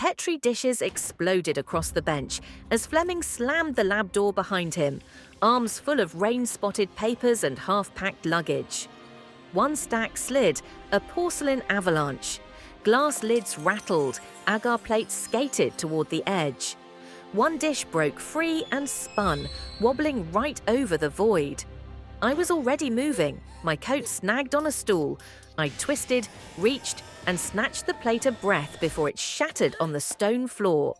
petri dishes exploded across the bench as Fleming slammed the lab door behind him, arms full of rain-spotted papers and half-packed luggage. One stack slid, a porcelain avalanche. Glass lids rattled, agar plates skated toward the edge. One dish broke free and spun, wobbling right over the void. I was already moving, my coat snagged on a stool. I twisted, reached, and snatched the plate a breath before it shattered on the stone floor.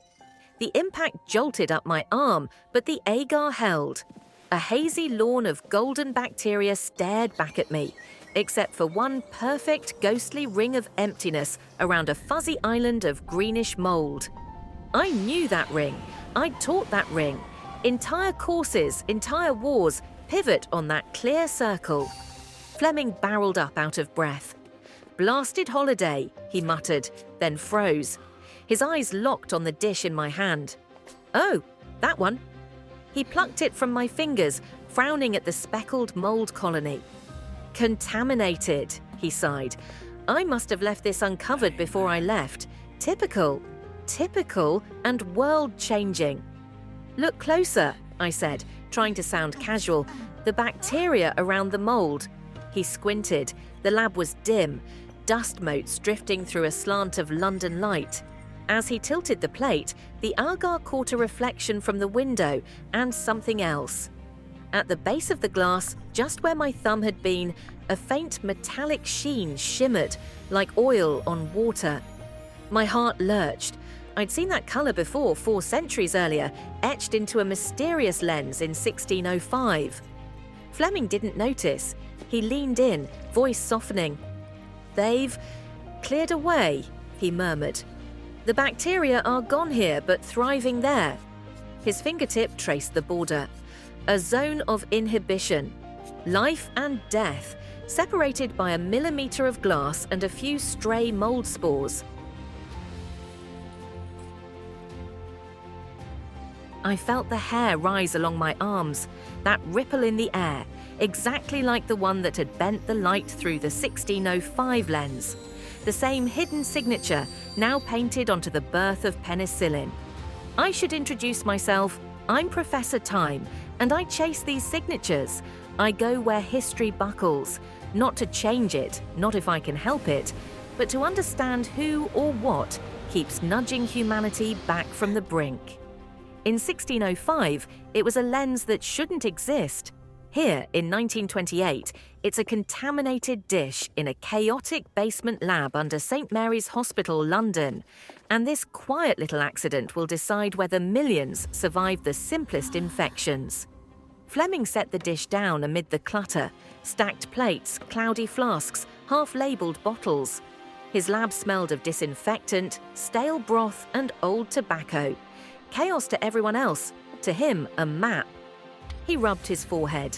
The impact jolted up my arm, but the agar held. A hazy lawn of golden bacteria stared back at me, except for one perfect ghostly ring of emptiness around a fuzzy island of greenish mold. I knew that ring. I'd taught that ring. Entire courses, entire wars, pivot on that clear circle. Fleming barreled up out of breath. "Blasted holiday," he muttered, then froze. His eyes locked on the dish in my hand. "Oh, that one." He plucked it from my fingers, frowning at the speckled mold colony. "Contaminated," he sighed. "I must have left this uncovered before I left. Typical and world-changing." "Look closer," I said, trying to sound casual. "The bacteria around the mold." He squinted. The lab was dim, dust motes drifting through a slant of London light. As he tilted the plate, the agar caught a reflection from the window and something else. At the base of the glass, just where my thumb had been, a faint metallic sheen shimmered, like oil on water. My heart lurched. I'd seen that colour before 4 centuries earlier, etched into a mysterious lens in 1605. Fleming didn't notice. He leaned in, voice softening. "They've cleared away," he murmured. "The bacteria are gone here, but thriving there." His fingertip traced the border. A zone of inhibition. Life and death, separated by a millimetre of glass and a few stray mold spores. I felt the hair rise along my arms, that ripple in the air, exactly like the one that had bent the light through the 1605 lens. The same hidden signature, now painted onto the birth of penicillin. I should introduce myself. I'm Professor Time, and I chase these signatures. I go where history buckles, not to change it, not if I can help it, but to understand who or what keeps nudging humanity back from the brink. In 1605, it was a lens that shouldn't exist. Here, in 1928, it's a contaminated dish in a chaotic basement lab under St. Mary's Hospital, London. And this quiet little accident will decide whether millions survive the simplest infections. Fleming set the dish down amid the clutter, stacked plates, cloudy flasks, half-labelled bottles. His lab smelled of disinfectant, stale broth, and old tobacco. Chaos to everyone else, to him a map. He rubbed his forehead.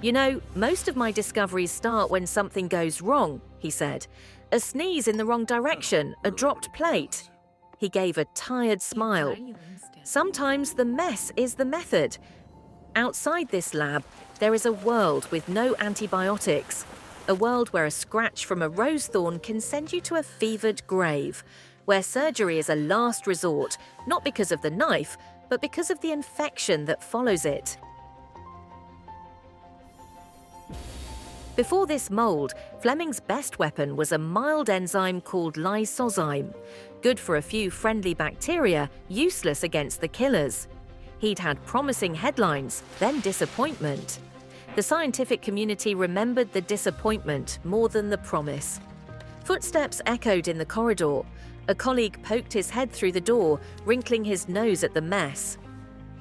"You know, most of my discoveries start when something goes wrong," he said. "A sneeze in the wrong direction, a dropped plate." He gave a tired smile. "Sometimes the mess is the method. Outside this lab, there is a world with no antibiotics, a world where a scratch from a rose thorn can send you to a fevered grave, where surgery is a last resort, not because of the knife, but because of the infection that follows it." Before this mold, Fleming's best weapon was a mild enzyme called lysozyme, good for a few friendly bacteria, useless against the killers. He'd had promising headlines, then disappointment. The scientific community remembered the disappointment more than the promise. Footsteps echoed in the corridor. A colleague poked his head through the door, wrinkling his nose at the mess.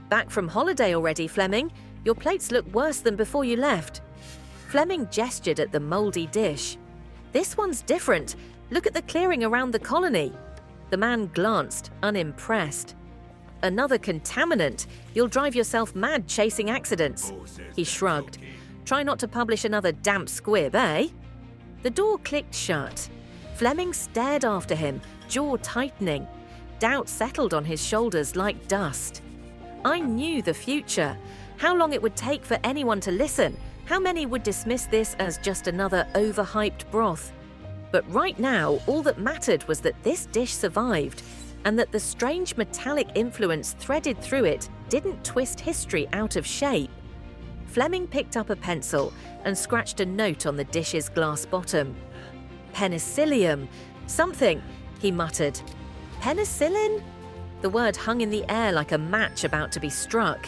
"Back from holiday already, Fleming? Your plates look worse than before you left." Fleming gestured at the mouldy dish. "This one's different. Look at the clearing around the colony." The man glanced, unimpressed. "Another contaminant. You'll drive yourself mad chasing accidents." He shrugged. "Try not to publish another damp squib, eh?" The door clicked shut. Fleming stared after him, jaw tightening. Doubt settled on his shoulders like dust. I knew the future. How long it would take for anyone to listen. How many would dismiss this as just another overhyped broth. But right now, all that mattered was that this dish survived. and that the strange metallic influence threaded through it didn't twist history out of shape. Fleming picked up a pencil and scratched a note on the dish's glass bottom. Penicillium. Something, he muttered. Penicillin? The word hung in the air like a match about to be struck.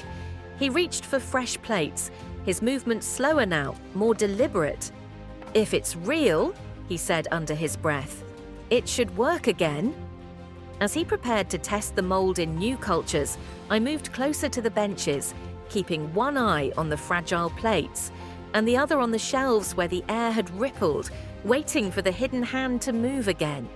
He reached for fresh plates, his movements slower now, more deliberate. If it's real, he said under his breath, it should work again. As he prepared to test the mold in new cultures, I moved closer to the benches, keeping one eye on the fragile plates, and the other on the shelves where the air had rippled, waiting for the hidden hand to move again.